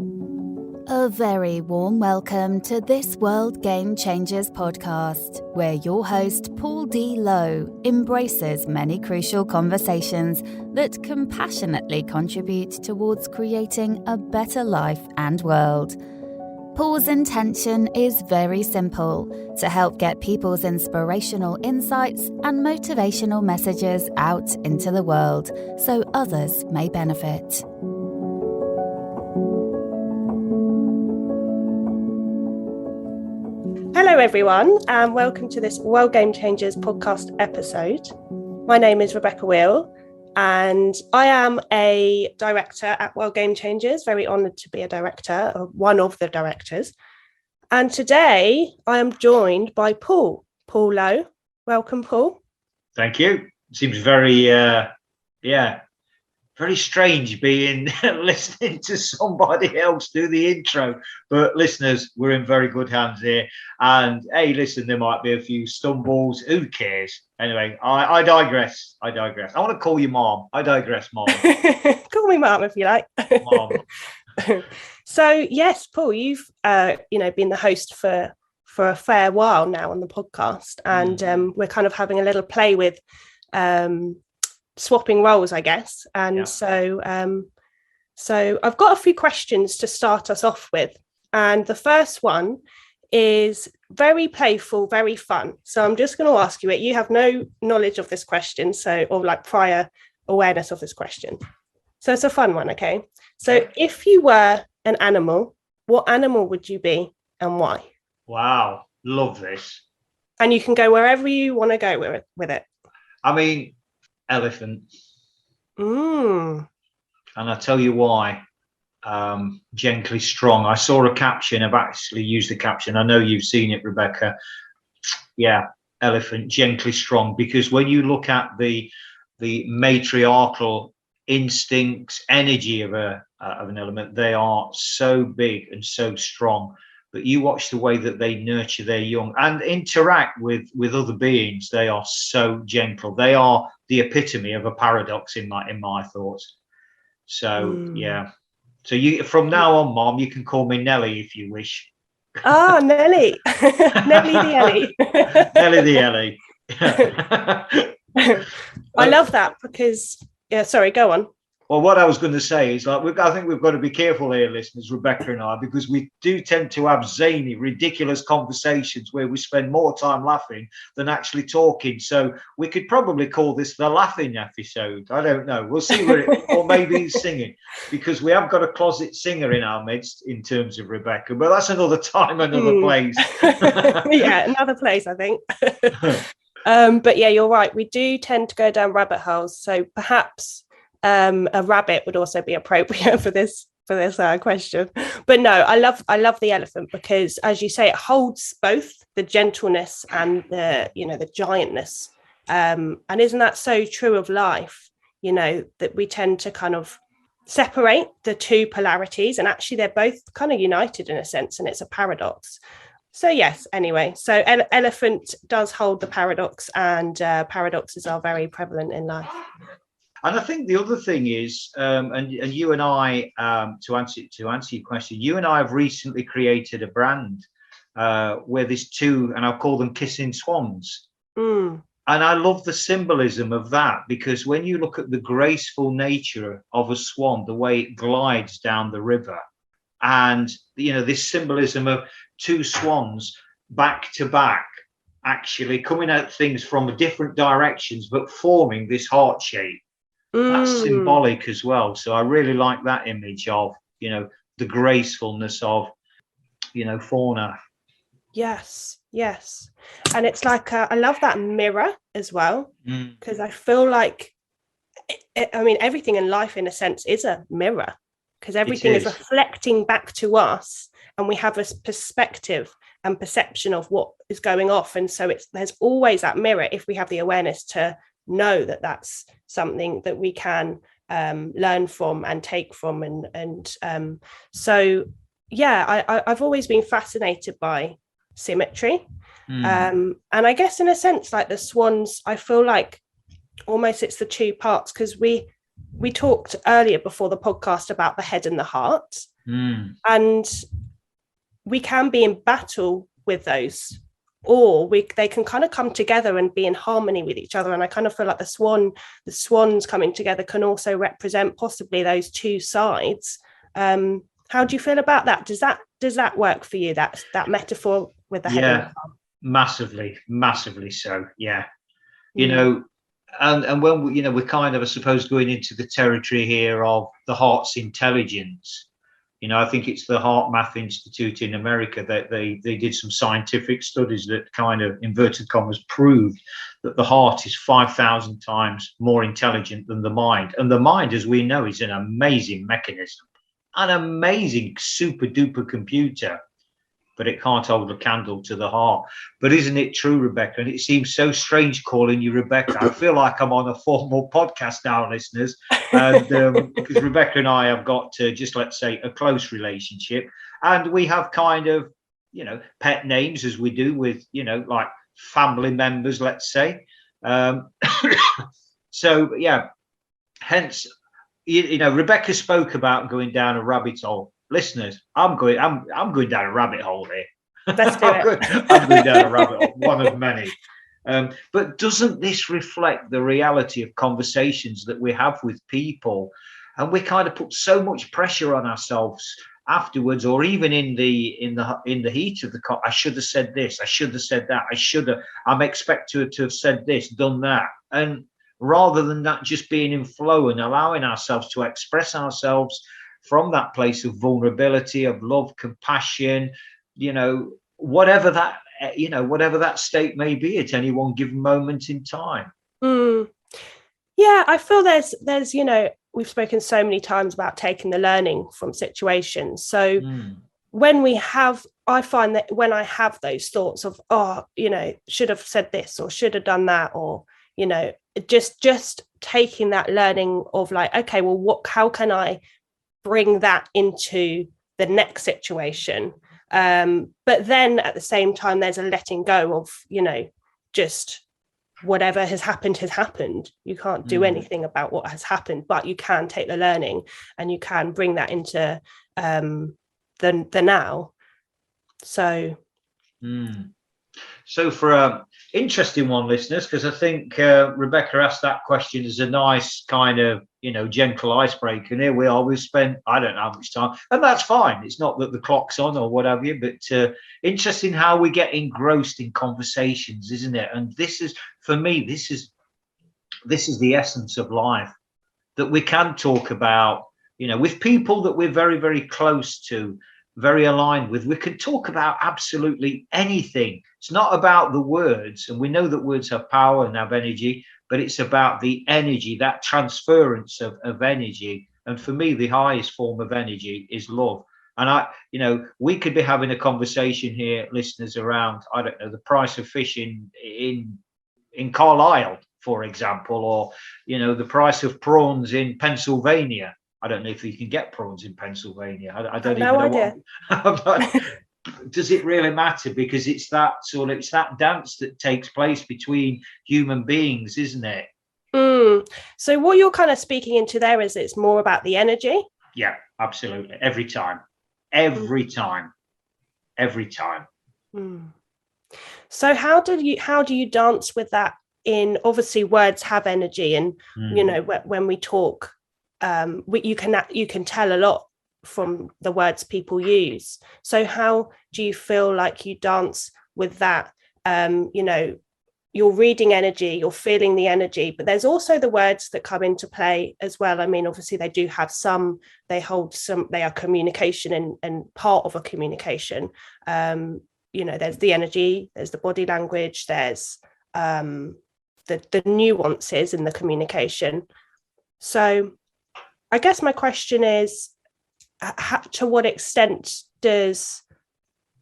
A very warm welcome to This World Game Changers podcast, where your host, Paul D. Lowe, embraces many crucial conversations that compassionately contribute towards creating a better life and world. Paul's intention is very simple: to help get people's inspirational insights and motivational messages out into the world so others may benefit. Hello everyone, and welcome to this World Game Changers podcast episode. My name is Rebecca Wheele, and I am a director at World Game Changers, very honoured to be a director, or one of the directors. And today I am joined by Paul Lowe. Welcome, Paul. Thank you. Seems very, very strange being listening to somebody else do the intro. But listeners, we're in very good hands here. And hey, listen, there might be a few stumbles. Who cares? Anyway, I digress. I want to call you Mom. I digress, Mom. Call me Mom if you like. Mom. So yes, Paul, you've been the host for a fair while now on the podcast, and we're kind of having a little play with swapping roles, I guess. And so I've got a few questions to start us off with. And the first one is very playful, very fun. So I'm just going to ask you it. You have no knowledge of this question, or like prior awareness of this question. So it's a fun one, okay? So if you were an animal, what animal would you be and why? Wow, love this. And you can go wherever you want to go with it. I mean, elephant. And I'll tell you why. Gently strong. I saw a caption. I've actually used the caption. I know you've seen it, Rebecca. Yeah, elephant, gently strong. Because when you look at the matriarchal instincts, energy of an element, they are so big and so strong. But you watch the way that they nurture their young and interact with other beings. They are so gentle. They are the epitome of a paradox in my thoughts. So yeah. So you, from now on, Mom, you can call me Nelly if you wish. Ah, Nelly. Nelly the Ellie. Nelly the Ellie. I love that because, sorry, go on. Well, what I was going to say is, I think we've got to be careful here, listeners, Rebecca and I, because we do tend to have zany, ridiculous conversations where we spend more time laughing than actually talking. So we could probably call this the laughing episode. I don't know. We'll see or maybe singing, because we have got a closet singer in our midst in terms of Rebecca, but that's another time, another place. Yeah, another place, I think. But yeah, you're right. We do tend to go down rabbit holes. So perhaps a rabbit would also be appropriate for this question. But no, I love the elephant because, as you say, it holds both the gentleness and the giantness, and isn't that so true of life, that we tend to kind of separate the two polarities, and actually they're both kind of united in a sense, and it's a paradox. So yes, anyway, so elephant does hold the paradox, and paradoxes are very prevalent in life. And I think the other thing is, and you and I, to answer your question, you and I have recently created a brand where there's two, and I'll call them kissing swans. And I love the symbolism of that, because when you look at the graceful nature of a swan, the way it glides down the river, and this symbolism of two swans back to back, actually coming at things from different directions, but forming this heart shape. That's symbolic as well. So I really like that image of, the gracefulness of, fauna. Yes. And it's like, I love that mirror as well, because I feel like, everything in life, in a sense, is a mirror, because everything is reflecting back to us, and we have a perspective and perception of what is going off. And so there's always that mirror if we have the awareness to know that that's something that we can learn from and take from, and so I've always been fascinated by symmetry, and I guess in a sense, like the swans, I feel like almost it's the two parts, because we talked earlier before the podcast about the head and the heart, And we can be in battle with those, or they can kind of come together and be in harmony with each other. And I kind of feel like the swans coming together can also represent possibly those two sides. How do you feel about that? Does that work for you, that metaphor with the head and the heart? Massively so. Yeah. You know, and when we, we're kind of, I suppose, going into the territory here of the heart's intelligence. I think it's the Heart Math Institute in America that they did some scientific studies that kind of, inverted commas, proved that the heart is 5,000 times more intelligent than the mind. And the mind, as we know, is an amazing mechanism, an amazing super duper computer, but it can't hold a candle to the heart. But isn't it true, Rebecca? And it seems so strange calling you Rebecca. I feel like I'm on a formal podcast now, listeners, and because Rebecca and I have got just, let's say, a close relationship, and we have kind of, pet names, as we do with, like family members, let's say. So yeah, hence, Rebecca spoke about going down a rabbit hole. Listeners, I'm going down a rabbit hole here. Let's do it. I'm going down a rabbit hole, one of many. But doesn't this reflect the reality of conversations that we have with people? And we kind of put so much pressure on ourselves afterwards, or even in the heat of the call. I should have said this. I should have said that. I'm expected to have said this, done that. And rather than that just being in flow and allowing ourselves to express ourselves from that place of vulnerability, of love, compassion, whatever that state may be at any one given moment in time. Yeah, I feel there's we've spoken so many times about taking the learning from situations. So I find that when I have those thoughts of, should have said this or should have done that, or, just taking that learning of like, okay, well, how can I bring that into the next situation? But then at the same time, there's a letting go of, just whatever has happened. You can't do anything about what has happened, but you can take the learning and you can bring that into the now. So for an interesting one, listeners, because I think Rebecca asked that question as a nice kind of, gentle icebreaker. And here we are, we've spent, I don't know how much time, and that's fine. It's not that the clock's on or whatever, but interesting how we get engrossed in conversations, isn't it? And this is, for me, this is the essence of life, that we can talk about, with people that we're very, very close to, very aligned with. We can talk about absolutely anything. It's not about the words, and we know that words have power and have energy, but it's about the energy, that transference of energy. And for me, the highest form of energy is love. And we could be having a conversation here, listeners, around, I don't know, the price of fish in Carlisle, for example, or the price of prawns in Pennsylvania. I don't know if you can get prawns in Pennsylvania. I don't even know. Does it really matter? Because it's that dance that takes place between human beings, isn't it? So what you're kind of speaking into there is it's more about the energy. Yeah, absolutely. Every time. So how do you dance with that? In obviously words have energy, and when we talk, you can tell a lot from the words people use. So how do you feel like you dance with that? You're reading energy, you're feeling the energy, but there's also the words that come into play as well. I mean, obviously they do have they are communication and part of a communication. There's the energy, there's the body language, there's the nuances in the communication. So I guess my question is, to what extent does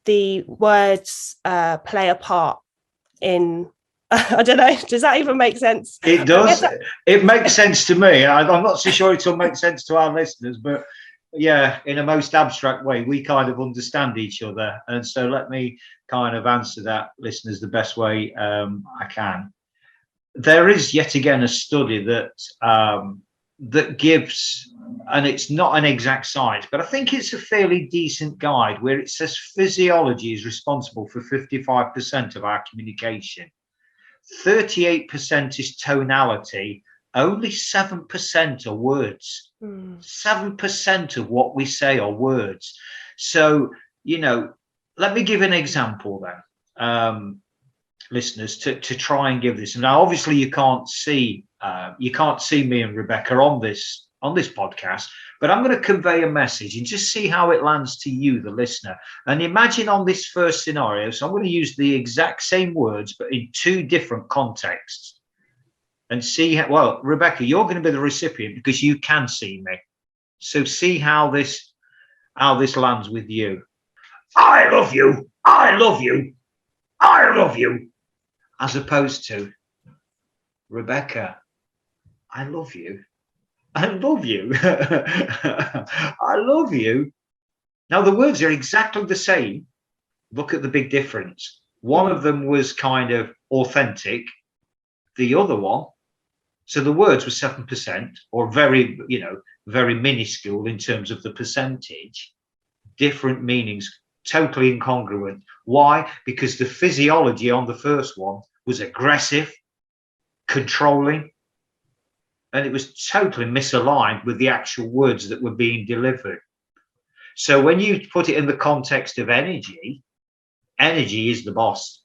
the words play a part in, I don't know, does that even make sense? It does. It makes sense to me. I'm not so sure it'll make sense to our listeners, but yeah, in a most abstract way, we kind of understand each other. And so let me kind of answer that, listeners, the best way I can. There is yet again a study that that gives, and it's not an exact science, but I think it's a fairly decent guide, where it says physiology is responsible for 55% of our communication. 38% is tonality. Only 7% are words. 7% of what we say are words. So, let me give an example then, listeners, to try and give this. Now, obviously, you can't see me and Rebecca on this podcast, but I'm going to convey a message and just see how it lands to you, the listener. And imagine on this first scenario, so I'm going to use the exact same words, but in two different contexts, and see how, well, Rebecca, you're going to be the recipient because you can see me. So see how this lands with you. I love you. I love you. I love you. As opposed to, Rebecca, I love you. I love you. I love you. Now, the words are exactly the same. Look at the big difference. One of them was kind of authentic. The other one, so the words were 7%, or very minuscule in terms of the percentage. Different meanings, totally incongruent. Why? Because the physiology on the first one was aggressive, controlling, and it was totally misaligned with the actual words that were being delivered. So when you put it in the context of energy, energy is the boss.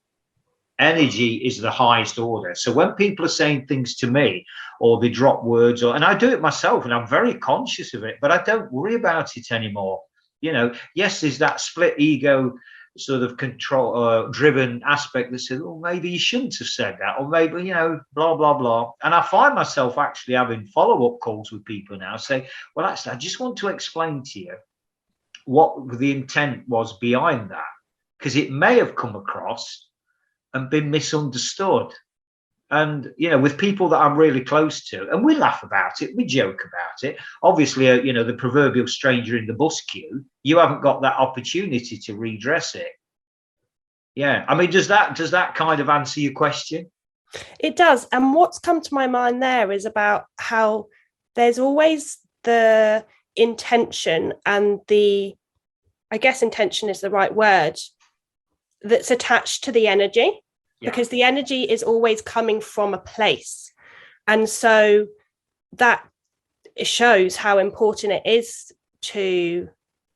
Energy is the highest order. So when people are saying things to me, or they drop words, and I do it myself, and I'm very conscious of it, but I don't worry about it anymore. Yes, there's that split ego sort of control driven aspect that says, oh, maybe you shouldn't have said that, or maybe, blah, blah, blah. And I find myself actually having follow-up calls with people now, say, well, actually, I just want to explain to you what the intent was behind that, because it may have come across and been misunderstood. And, with people that I'm really close to, and we laugh about it, we joke about it. Obviously, the proverbial stranger in the bus queue, you haven't got that opportunity to redress it. Yeah. I mean, does that kind of answer your question? It does. And what's come to my mind there is about how there's always the intention, and I guess intention is the right word, that's attached to the energy. Yeah. Because the energy is always coming from a place. And so that shows how important it is to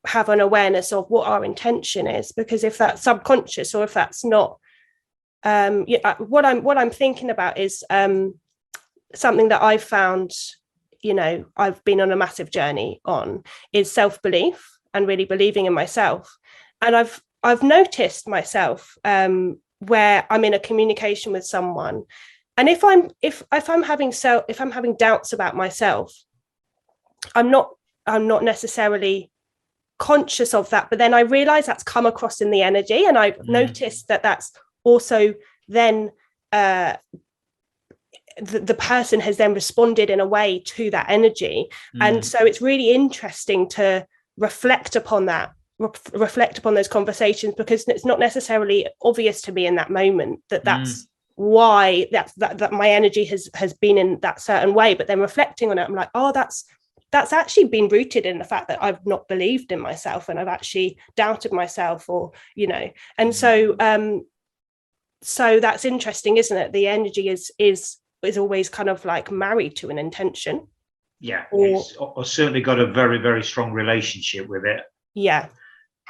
have an awareness of what our intention is, because if that's subconscious, or if that's not, what I'm thinking about is something that I've found, I've been on a massive journey on, is self-belief and really believing in myself. And I've noticed myself where I'm in a communication with someone, and if I'm having doubts about myself, I'm not necessarily conscious of that, but then I realize that's come across in the energy, and I've noticed that that's also then the person has then responded in a way to that energy. And so it's really interesting to reflect upon those conversations, because it's not necessarily obvious to me in that moment that's why that my energy has been in that certain way. But then reflecting on it, I'm like, oh, that's actually been rooted in the fact that I've not believed in myself, and I've actually doubted myself, or and so that's interesting, isn't it? The energy is always kind of like married to an intention. Yeah, or certainly got a very, very strong relationship with it.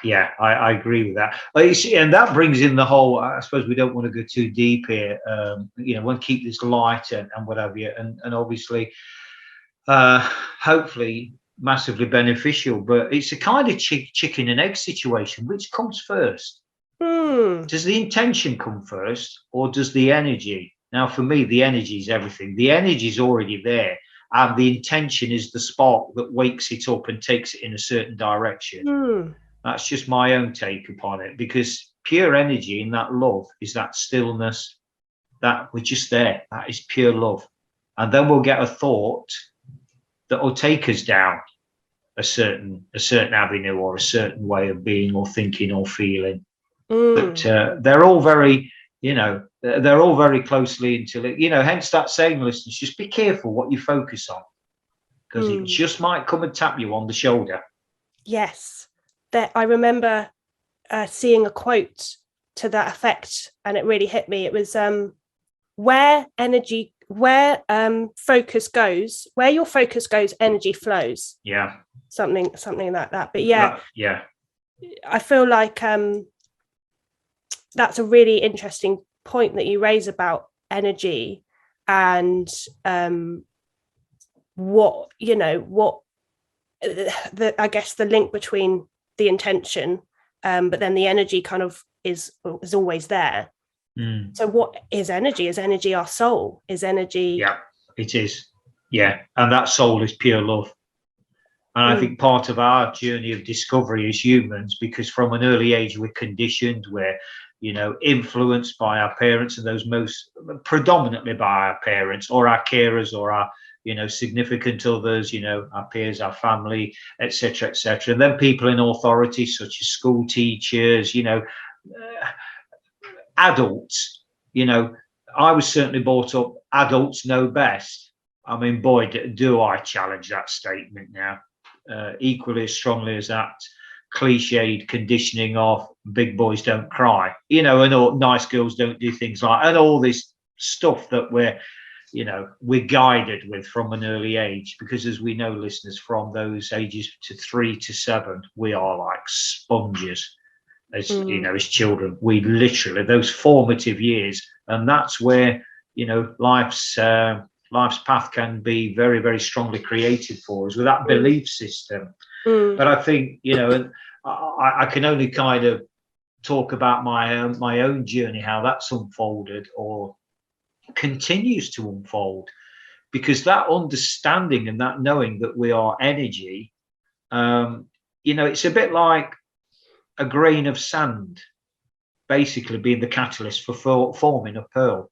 Yeah, I agree with that. And that brings in the whole, I suppose we don't want to go too deep here, want to keep this light and what have you. And obviously, hopefully massively beneficial, but it's a kind of chicken and egg situation. Which comes first? Does the intention come first, or does the energy? Now, for me, the energy is everything. The energy is already there, and the intention is the spark that wakes it up and takes it in a certain direction. That's just my own take upon it, because pure energy in that love is that stillness, that we're just there. That is pure love. And then we'll get a thought that will take us down a certain avenue, or a certain way of being or thinking or feeling. But they're all very, they're all very closely into it. Hence that saying, listeners, just be careful what you focus on. because it just might come and tap you on the shoulder. Yes, that I remember seeing a quote to that effect, and it really hit me. It was where focus goes, where your focus goes, energy flows. Yeah, something like that. But yeah, I feel like that's a really interesting point that you raise about energy and what I guess the link between the intention, but then the energy kind of is always there. So what is energy? Is energy our soul? Is energy? Yeah, it is. Yeah, and that soul is pure love. And I think part of our journey of discovery as humans, because from an early age we're conditioned, we're, influenced by our parents, and those most predominantly by our parents or our carers or our, significant others, our peers, our family, etc., etc. And then people in authority, such as school teachers, adults. I was certainly brought up, adults know best. I mean, boy, do I challenge that statement now. Equally as strongly as that cliched conditioning of big boys don't cry, and all nice girls don't do things like, and all this stuff that we're guided with from an early age. Because as we know, listeners, from those ages to 3 to 7, we are like sponges. As as children, we literally, those formative years, and that's where life's path can be very, very strongly created for us with that belief system. But I think I can only kind of talk about my own journey, how that's unfolded or continues to unfold, because that understanding and that knowing that we are energy, it's a bit like a grain of sand basically being the catalyst for forming a pearl.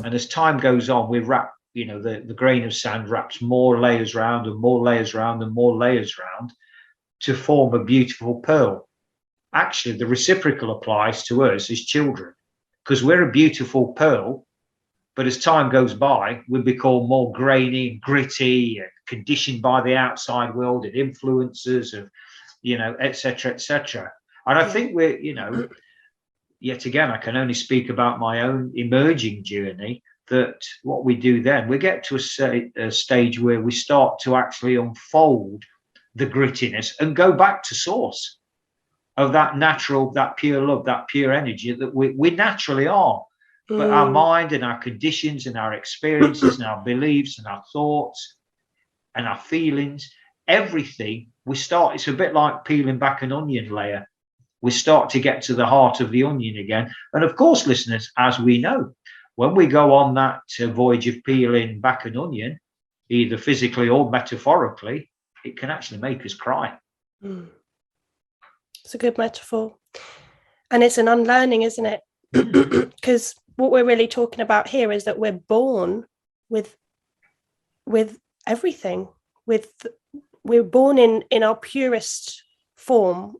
And as time goes on, we wrap, the grain of sand wraps more layers round and more layers round and more layers round to form a beautiful pearl. Actually, the reciprocal applies to us as children, because we're a beautiful pearl, but as time goes by, we become more grainy and gritty and conditioned by the outside world and influences of, etc., etc. And I think we're, yet again, I can only speak about my own emerging journey, that what we do then, we get to a stage where we start to actually unfold the grittiness and go back to source of that natural, that pure love, that pure energy that we naturally are. But our mind and our conditions and our experiences and our beliefs and our thoughts and our feelings, everything, it's a bit like peeling back an onion layer. We start to get to the heart of the onion again. And of course, listeners, as we know, when we go on that voyage of peeling back an onion, either physically or metaphorically, it can actually make us cry. It's a good metaphor. And it's an unlearning, isn't it? Because what we're really talking about here is that we're born with everything. We're born in our purest form,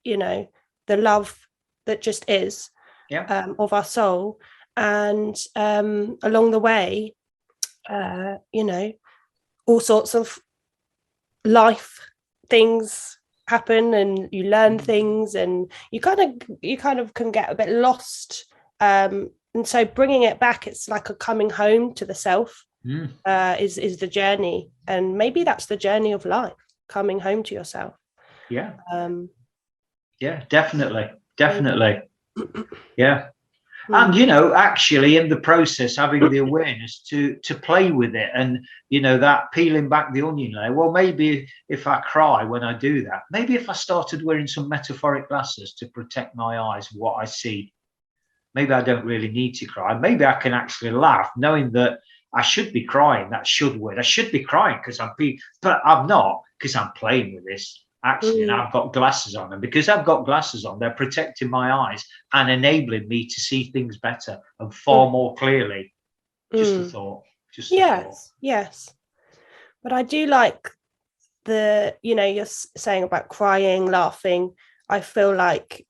the love that just is, of our soul. And along the way, all sorts of life things happen, and you learn things, and you kind of can get a bit lost. And so bringing it back, it's like a coming home to the self. Is the journey, and maybe that's the journey of life, coming home to yourself. Definitely yeah. And actually in the process, having the awareness to play with it, and that peeling back the onion layer. Well, maybe if I cry when I do that, maybe if I started wearing some metaphoric glasses to protect my eyes, what I see, maybe I don't really need to cry. Maybe I can actually laugh, knowing that I should be crying. That should word. I should be crying because but I'm not, because I'm playing with this. Actually, and I've got glasses on, and because I've got glasses on, they're protecting my eyes and enabling me to see things better and far more clearly. Just a thought. Yes. But I do like you're saying about crying, laughing. I feel like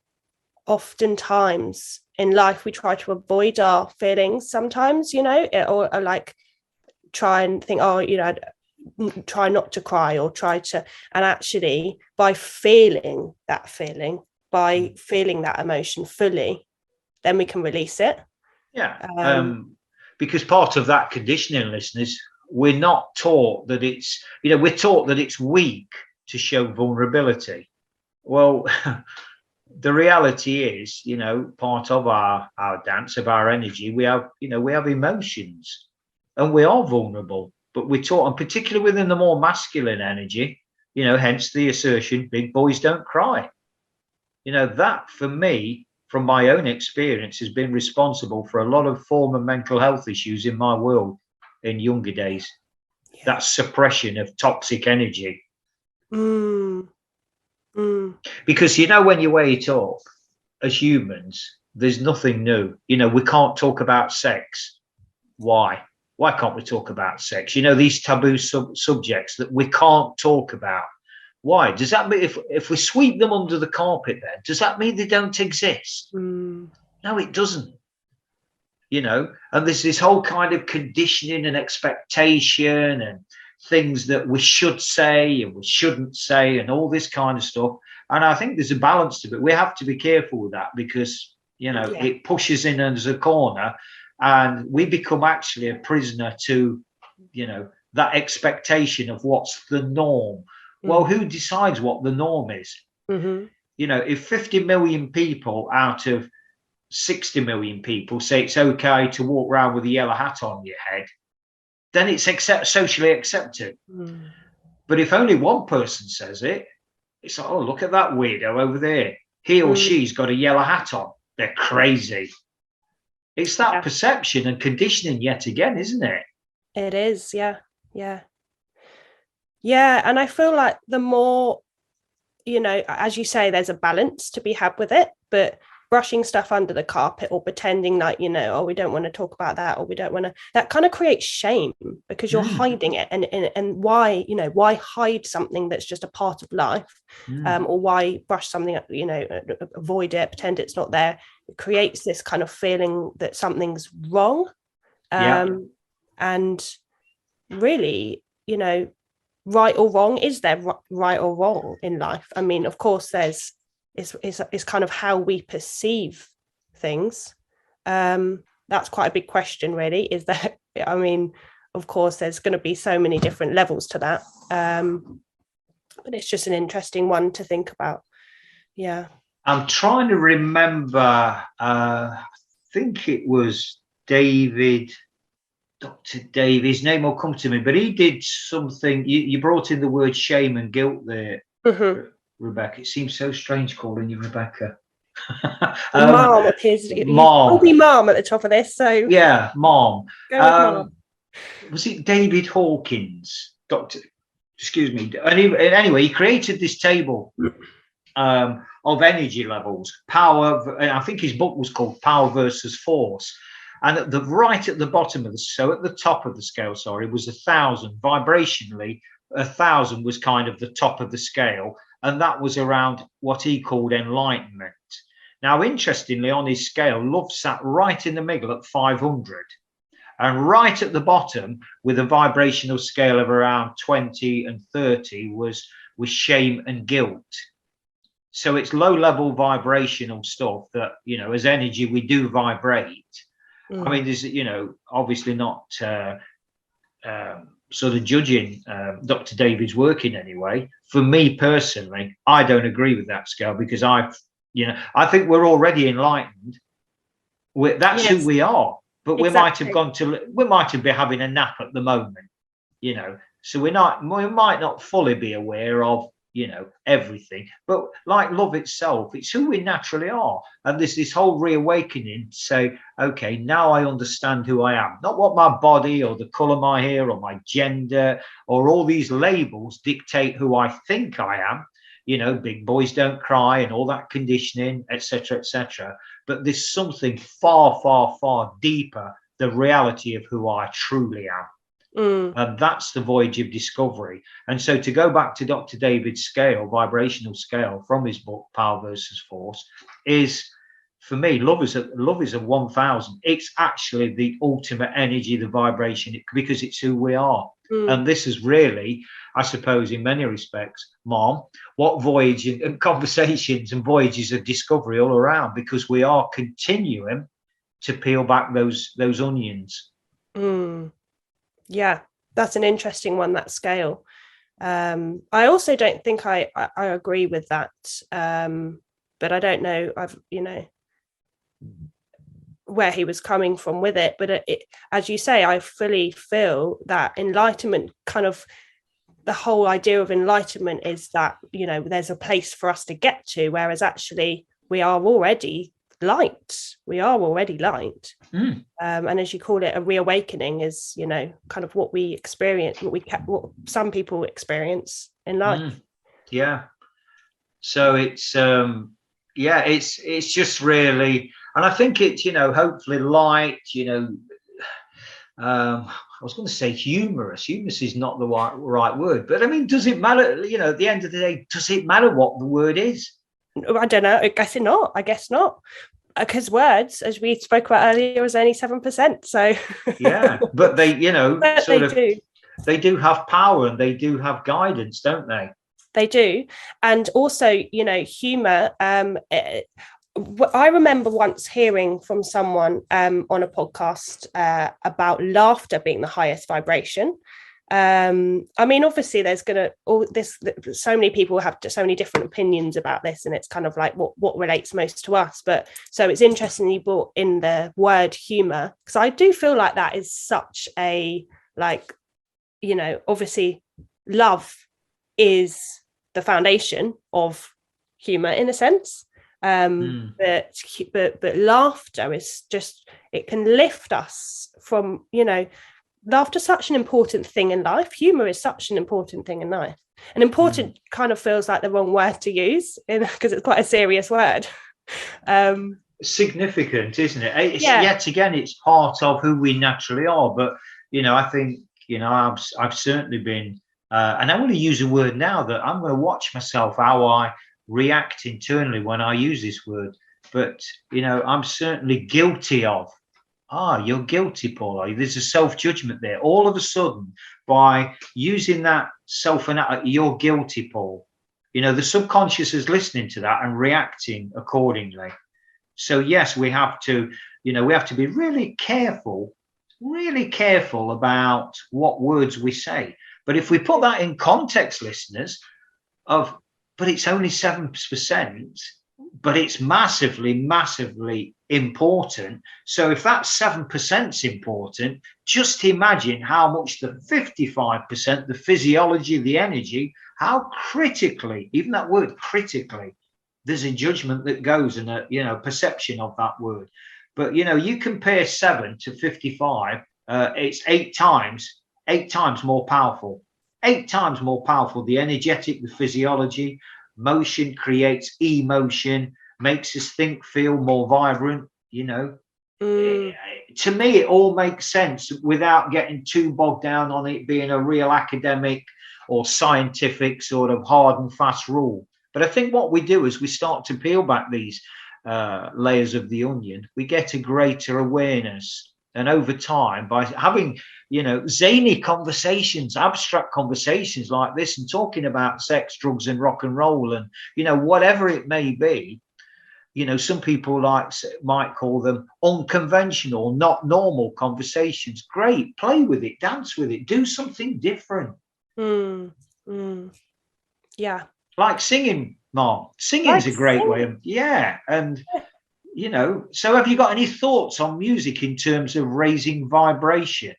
oftentimes in life we try to avoid our feelings sometimes, or like try and think, try not to cry or and actually by feeling that feeling, by feeling that emotion fully, then we can release it. Because part of that conditioning, listeners, we're not taught that it's, we're taught that it's weak to show vulnerability. Well, the reality is, part of our dance, of our energy, we have emotions, and we are vulnerable, but we're taught, and particularly within the more masculine energy, hence the assertion, big boys don't cry. That for me, from my own experience, has been responsible for a lot of former mental health issues in my world in younger days. That suppression of toxic energy. Because when you weigh it up, as humans, there's nothing new. We can't talk about sex. Why can't we talk about sex? These taboo subjects that we can't talk about. Why? Does that mean if we sweep them under the carpet, then does that mean they don't exist? No, it doesn't. And there's this whole kind of conditioning and expectation and things that we should say and we shouldn't say and all this kind of stuff. And I think there's a balance to it. We have to be careful with that because, it pushes in as a corner and we become actually a prisoner to, that expectation of what's the norm. Well, who decides what the norm is? If 50 million people out of 60 million people say it's okay to walk around with a yellow hat on your head, then it's socially accepted. But if only one person says it, it's like, oh, look at that weirdo over there. He or she's got a yellow hat on. They're crazy. It's that perception and conditioning yet again, isn't it? It is, yeah. And I feel like the more, as you say, there's a balance to be had with it, but brushing stuff under the carpet or pretending like, oh, we don't want to talk about that, or we don't want to, that kind of creates shame because you're hiding it. And why hide something that's just a part of life? Or why brush something, avoid it, pretend it's not there? It creates this kind of feeling that something's wrong. And really, right or wrong, is there right or wrong in life? I mean, of course it's kind of how we perceive things. That's quite a big question, really. Is that, I mean, of course there's going to be so many different levels to that, but it's just an interesting one to think about. I'm trying to remember, I think it was Dr. David, his name will come to me, but he did something. You brought in the word shame and guilt there, Rebecca. It seems so strange calling you Rebecca. Mom appears to be mom at the top of this. So yeah, mom. Go with mom. Was it David Hawkins? Excuse me. Anyway, he created this table of energy levels, power. And I think his book was called Power versus Force. And at the bottom of at the top of the scale, was 1,000. Vibrationally, 1,000 was kind of the top of the scale. And that was around what he called enlightenment. Now, interestingly, on his scale, love sat right in the middle at 500. And right at the bottom, with a vibrational scale of around 20 and 30, was shame and guilt. So it's low-level vibrational stuff that, as energy, we do vibrate. I mean, there's, obviously not sort of judging Dr. David's work in any way. For me personally, I don't agree with that scale because I think we're already enlightened. That's who we are, but we might have been having a nap at the moment, so we might not fully be aware of everything, but like love itself, it's who we naturally are. And there's this whole reawakening to say, okay, now I understand who I am, not what my body or the color of my hair or my gender or all these labels dictate who I think I am, big boys don't cry and all that conditioning, etc., etc. But there's something far, far, far deeper, the reality of who I truly am. And that's the voyage of discovery. And so to go back to Dr. David's scale, vibrational scale from his book, Power versus Force, is, for me, love is a 1,000. It's actually the ultimate energy, the vibration, because it's who we are. And this is really, I suppose, in many respects, Mom, what voyage and conversations and voyages of discovery all around, because we are continuing to peel back those onions. Yeah, that's an interesting one, that scale. I also don't think I agree with that, but I don't know, where he was coming from with it. But as you say, I fully feel that enlightenment, kind of the whole idea of enlightenment is that, there's a place for us to get to, whereas actually we are already light. And as you call it, a reawakening is, kind of what we experience, what some people experience in life. So it's it's just really, and I think it's, hopefully light, I was going to say humorous. Humorous is not the right word, but I mean, does it matter? At the end of the day, does it matter what the word is? I don't know. I guess not. Because words, as we spoke about earlier, was only 7%. So but they, they do have power and they do have guidance, don't they? They do. And also, humor. I remember once hearing from someone on a podcast about laughter being the highest vibration. I mean, obviously there's so many people have so many different opinions about this, and it's kind of like what relates most to us. But so it's interesting you brought in the word humor, because I do feel like that is such a, obviously love is the foundation of humor in a sense. But laughter is just, it can lift us from, laughter is such an important thing in life. Humor is such an important thing in life. And important kind of feels like the wrong word to use, because it's quite a serious word. Significant, isn't it? Yet again, it's part of who we naturally are. But I think I've certainly been, and I want to use a word now that I'm going to watch myself how I react internally when I use this word. But I'm certainly guilty of. You're guilty, Paul. There's a self-judgment there. All of a sudden, by using that you're guilty, Paul. The subconscious is listening to that and reacting accordingly. So yes, we have to be really careful about what words we say. But if we put that in context, listeners, but it's only 7%, but it's massively, massively important. So if that 7% is important, just imagine how much the 55%, the physiology, the energy, how critically, even that word critically, there's a judgment that goes and a perception of that word. But you compare 7 to 55, it's 8 times more powerful. 8 times more powerful. The energetic, the physiology, motion creates emotion, makes us think, feel more vibrant. To me, it all makes sense without getting too bogged down on it being a real academic or scientific sort of hard and fast rule. But I think what we do is we start to peel back these layers of the onion. We get a greater awareness. And over time, by having, zany conversations, abstract conversations like this, and talking about sex, drugs, and rock and roll, and, whatever it may be, some people might call them unconventional, not normal conversations. Great. Play with it, dance with it, do something different. Yeah. Like singing, Mom. Singing's a great way of, and so have you got any thoughts on music in terms of raising vibration?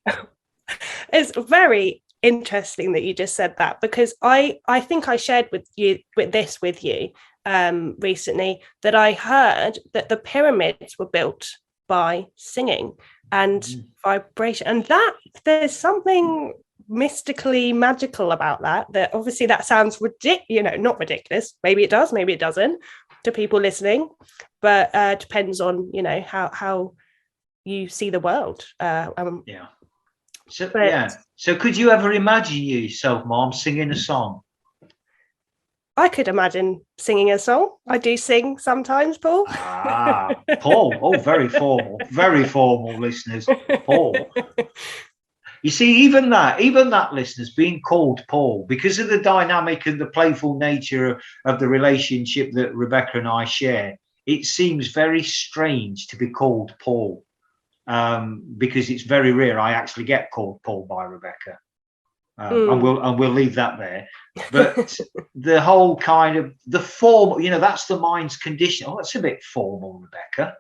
It's very interesting that you just said that, because I think I shared with you recently, that I heard that the pyramids were built by singing and vibration, and that there's something mystically magical about that obviously that sounds not ridiculous. Maybe it does, maybe it doesn't, to people listening, but depends on how you see the world. So could you ever imagine yourself, Mom, singing a song? I could imagine singing a song. I do sing sometimes, Paul. Paul. Oh, very formal, listeners. Paul. You see, even that listeners being called Paul, because of the dynamic and the playful nature of the relationship that Rebecca and I share, it seems very strange to be called Paul, because it's very rare I actually get called Paul by Rebecca. And we'll leave that there. But the whole kind of the form, that's the mind's condition. Oh, that's a bit formal, Rebecca.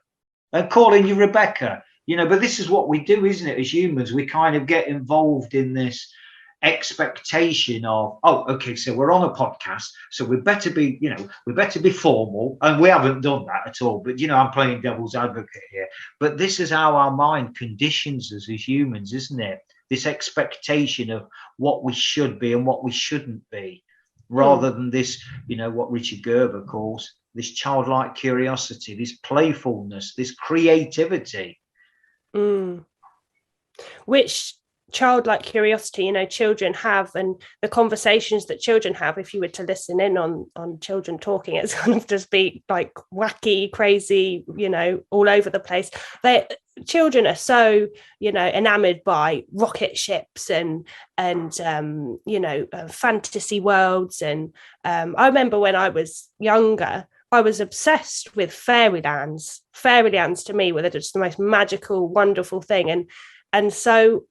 And calling you Rebecca, but this is what we do, isn't it? As humans, we kind of get involved in this expectation of, oh, okay, so we're on a podcast, so we better be formal, and we haven't done that at all. But I'm playing devil's advocate here. But this is how our mind conditions us as humans, isn't it? This expectation of what we should be and what we shouldn't be, rather than this, what Richard Gerber calls this childlike curiosity, this playfulness, this creativity. Which childlike curiosity, children have, and the conversations that children have, if you were to listen in on children talking, it's kind of just be like wacky, crazy, all over the place. Children are so, enamored by rocket ships and fantasy worlds. And I remember when I was younger, I was obsessed with fairylands. Fairylands to me were just the most magical, wonderful thing. And so,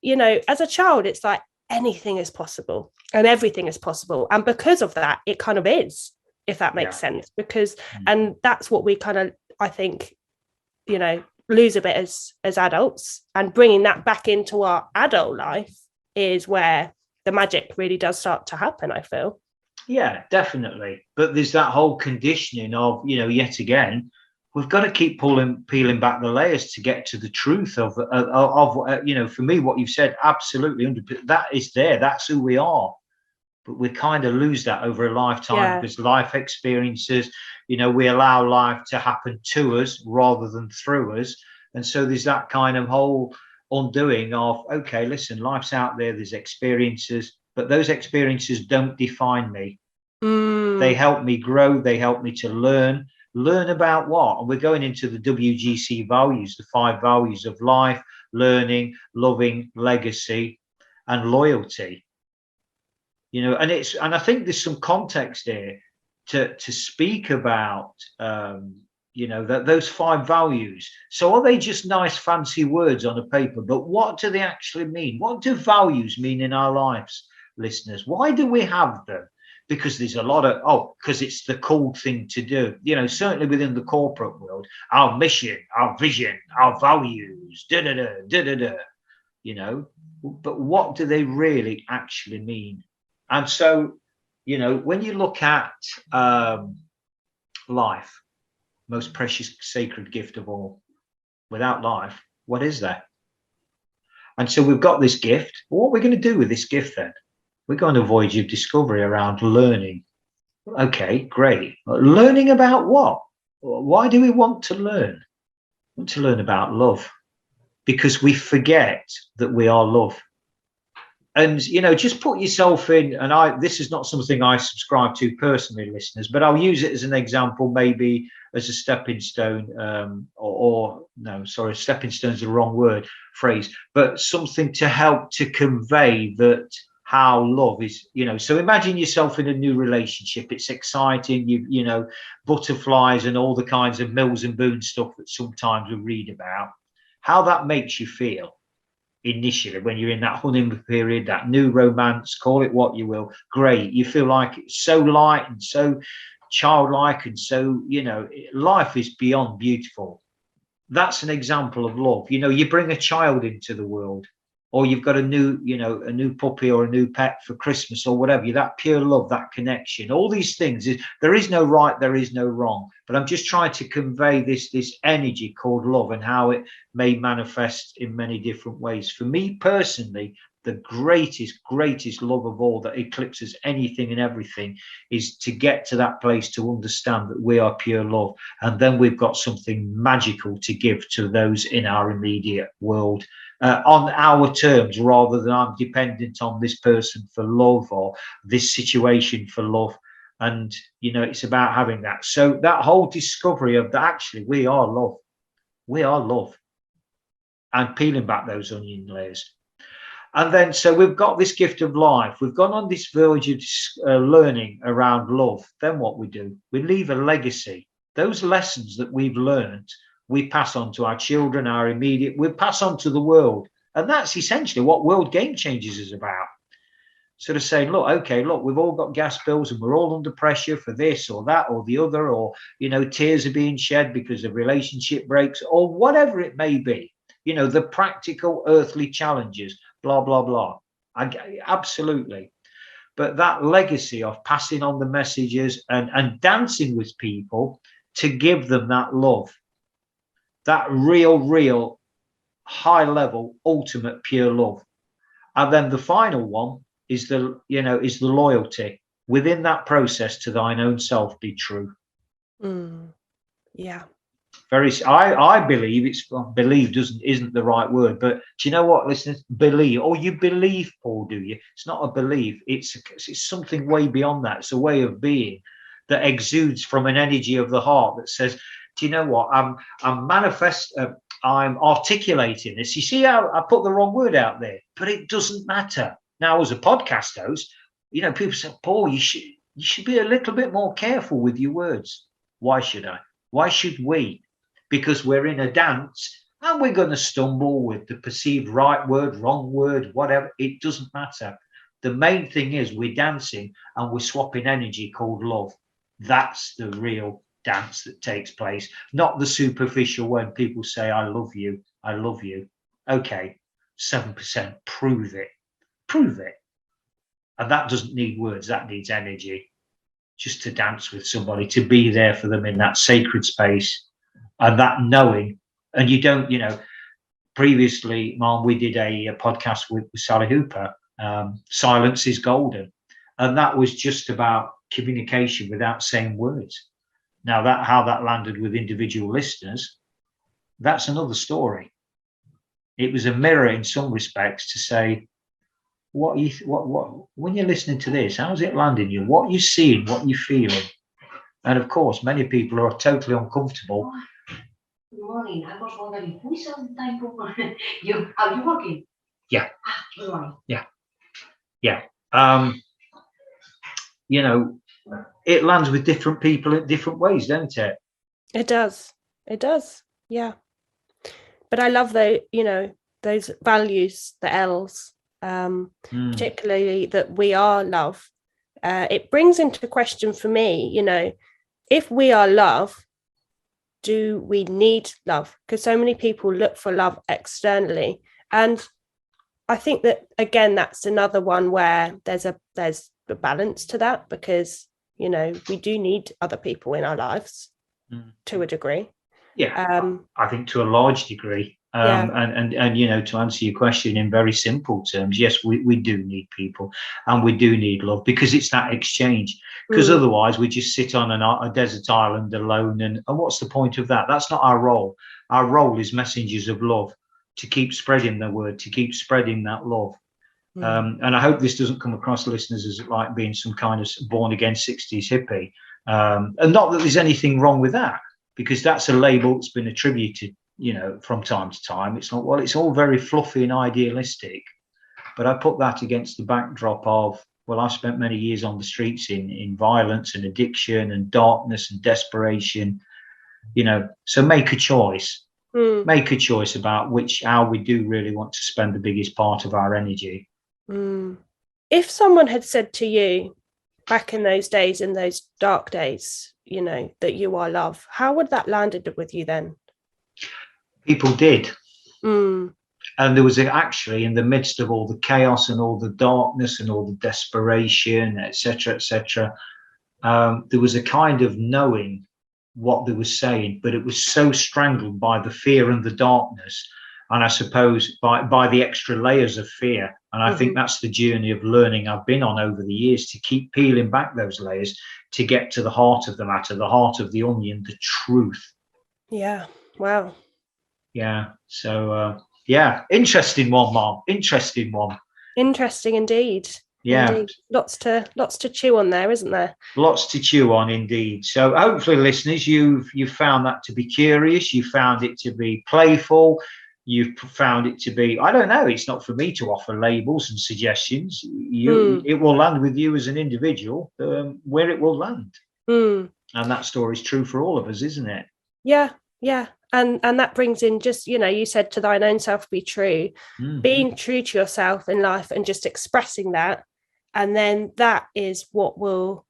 as a child, it's like anything is possible and everything is possible. And because of that, it kind of is, if that makes sense, because, and that's what we kind of, I think, lose a bit as adults, and bringing that back into our adult life is where the magic really does start to happen, I feel. Yeah, definitely. But there's that whole conditioning of, yet again, we've got to keep peeling back the layers to get to the truth of for me, what you've said, absolutely, 100%, that is there. That's who we are. But we kind of lose that over a lifetime because life experiences, we allow life to happen to us rather than through us. And so there's that kind of whole undoing of, okay, listen, life's out there, there's experiences, but those experiences don't define me. They help me grow. They help me to learn about what? And we're going into the WGC values, the 5 values of life, learning, loving, legacy, and loyalty. And I think there's some context here to speak about, that those 5 values. So are they just nice fancy words on a paper? But what do they actually mean? What do values mean in our lives, listeners? Why do we have them? Because there's a lot of, because it's the cool thing to do. Certainly within the corporate world, our mission, our vision, our values, but what do they really actually mean? And so, when you look at life, most precious, sacred gift of all, without life, what is there? And so we've got this gift. What are we going to do with this gift then? We're going on a voyage of discovery around learning. Okay, great. Learning about what? Why do we want to learn? We want to learn about love, because we forget that we are love. And, just put yourself in, and this is not something I subscribe to personally, listeners, but I'll use it as an example, maybe as a stepping stone, stepping stone is the wrong phrase, but something to help to convey that how love is, so imagine yourself in a new relationship. It's exciting, butterflies and all the kinds of Mills and Boone stuff that sometimes we read about, how that makes you feel initially when you're in that honeymoon period, that new romance, call it what you will. Great. You feel like it's so light and so childlike, and so, life is beyond beautiful. That's an example of love. You bring a child into the world, or you've got a new puppy or a new pet for Christmas or whatever. That pure love, that connection, all these things. There is no right, there is no wrong. But I'm just trying to convey this energy called love and how it may manifest in many different ways. For me personally, the greatest love of all that eclipses anything and everything is to get to that place to understand that we are pure love. And then we've got something magical to give to those in our immediate world. On our terms, rather than I'm dependent on this person for love or this situation for love. And, it's about having that. So that whole discovery of that, actually, we are love. And peeling back those onion layers. And then, so we've got this gift of life. We've gone on this verge of learning around love. Then what we do, we leave a legacy. Those lessons that we've learned, we pass on to our children, our immediate, we pass on to the world. And that's essentially what World Game Changers is about. Sort of saying, look, okay, look, we've all got gas bills and we're all under pressure for this or that or the other, or, you know, tears are being shed because of relationship breaks or whatever it may be. You know, the practical earthly challenges, blah, blah, blah. Absolutely. But that legacy of passing on the messages and dancing with people to give them that love, that real high level, ultimate pure love. And then the final one is the loyalty within that process to thine own self be true. Yeah. I believe isn't the right word, but do you know what, listeners? Believe, or you believe, Paul, do you? It's not a belief, it's something way beyond that. It's a way of being that exudes from an energy of the heart that says, do you know what, I'm articulating this. You see how I put the wrong word out there, but it doesn't matter. Now, as a podcast host, you know, people say, Paul, you should be a little bit more careful with your words. Why should I? Why should we? Because we're in a dance and we're going to stumble with the perceived right word, wrong word, whatever. It doesn't matter. The main thing is we're dancing and we're swapping energy called love. That's the real dance that takes place, not the superficial when people say, I love you, I love you. Okay, 7%, prove it. Prove it. And that doesn't need words, that needs energy. Just to dance with somebody, to be there for them in that sacred space and that knowing. And you don't, you know, previously, Mom, we did a podcast with Sally Hooper, Silence is Golden. And that was just about communication without saying words. Now, how that landed with individual listeners, that's another story. It was a mirror in some respects to say, what when you're listening to this, how's it landing you? What you're seeing, what you're feeling. And of course, many people are totally uncomfortable. Good morning. I was wondering, who is on the time for you? Are you working? Yeah. Good morning. Yeah. You know, it lands with different people in different ways, doesn't it? It does. Yeah. But I love those values, the L's, particularly that we are love. It brings into question for me, you know, if we are love, do we need love? Because so many people look for love externally. And I think that, again, that's another one where there's a balance to that, because, you know, we do need other people in our lives to a degree. Yeah, I think to a large degree. And you know, to answer your question in very simple terms, yes, we do need people and we do need love, because it's that exchange. Because otherwise we just sit on a desert island alone, and what's the point of that? That's not our role. Our role is messengers of love, to keep spreading the word, to keep spreading that love. And I hope this doesn't come across, listeners, as like being some kind of born again 60s hippie. And not that there's anything wrong with that, because that's a label that's been attributed, you know, from time to time. It's not, well, it's all very fluffy and idealistic, but I put that against the backdrop of, well, I've spent many years on the streets in violence and addiction and darkness and desperation, you know, so make a choice. Make a choice about how we do really want to spend the biggest part of our energy. If someone had said to you back in those days, in those dark days, you know, that you are love, how would that landed with you then? People did. And there was actually, in the midst of all the chaos and all the darkness and all the desperation, etc., there was a kind of knowing what they were saying, but it was so strangled by the fear and the darkness, and I suppose by the extra layers of fear. And I think that's the journey of learning I've been on over the years, to keep peeling back those layers to get to the heart of the matter, the heart of the onion, the truth. Yeah. Wow. Yeah. So interesting one, Mom. Interesting one. Interesting indeed. Yeah. Indeed. Lots to chew on there, isn't there? Lots to chew on indeed. So hopefully, listeners, you've found that to be curious, you found it to be playful, you've found it to be, I don't know, it's not for me to offer labels and suggestions. It will land with you as an individual, where it will land. And that story is true for all of us, isn't it? Yeah. And that brings in just, you said to thine own self be true, being true to yourself in life and just expressing that. And then that is what will,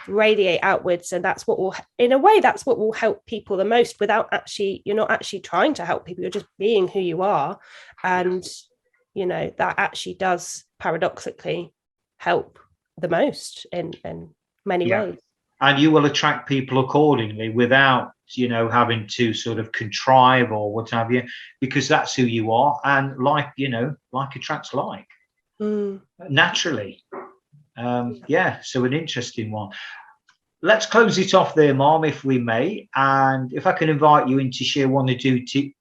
radiate outwards. And that's what will, in a way, that's what will help people the most without you're not actually trying to help people. You're just being who you are. And, that actually does paradoxically help the most in many ways. And you will attract people accordingly without, having to sort of contrive or what have you, because that's who you are. And like attracts like naturally. So an interesting one. Let's close it off there, Mom, if we may. And if I can invite you in to share one or two details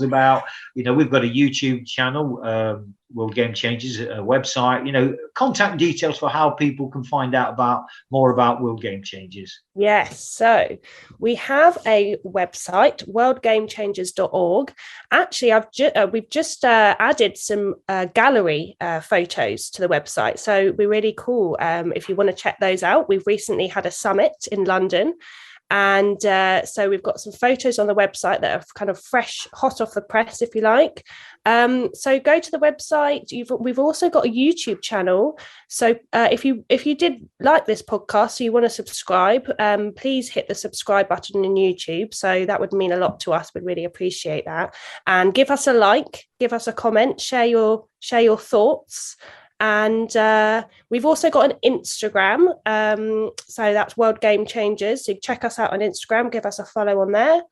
about, we've got a YouTube channel, World Game Changers, a website, contact details for how people can find out more about World Game Changers. Yes, so we have a website, worldgamechangers.org. Actually, we've just added some gallery photos to the website, so it'd be really cool if you want to check those out. We've recently had a summit in London, and so we've got some photos on the website that are kind of fresh, hot off the press, if you like. So go to the website. We've also got a YouTube channel. So if you did like this podcast, so you want to subscribe, please hit the subscribe button in YouTube. So that would mean a lot to us. We'd really appreciate that. And give us a like, give us a comment, share your thoughts. And we've also got an Instagram. So that's World Game Changers. So check us out on Instagram, give us a follow on there.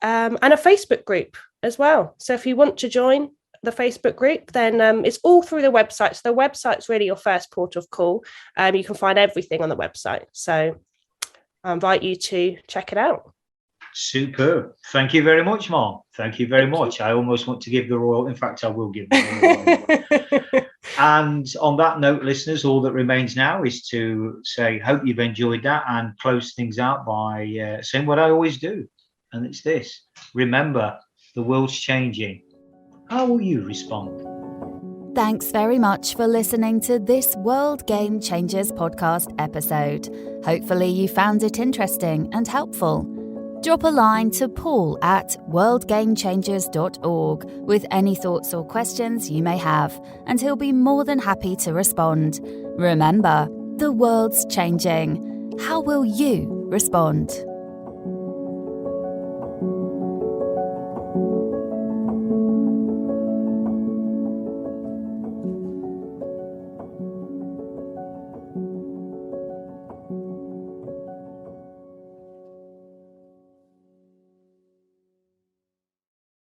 And a Facebook group as well. So if you want to join the Facebook group, then it's all through the website. So the website's really your first port of call. You can find everything on the website. So I invite you to check it out. Superb. Thank you very much, Mom. Thank you very much. I almost want to give the royal. In fact, I will give the royal. And on that note, listeners, all that remains now is to say, hope you've enjoyed that, and close things out by saying what I always do. And it's this: remember, the world's changing. How will you respond? Thanks very much for listening to this World Game Changers podcast episode. Hopefully you found it interesting and helpful. Drop a line to Paul at worldgamechangers.org with any thoughts or questions you may have, and he'll be more than happy to respond. Remember, the world's changing. How will you respond?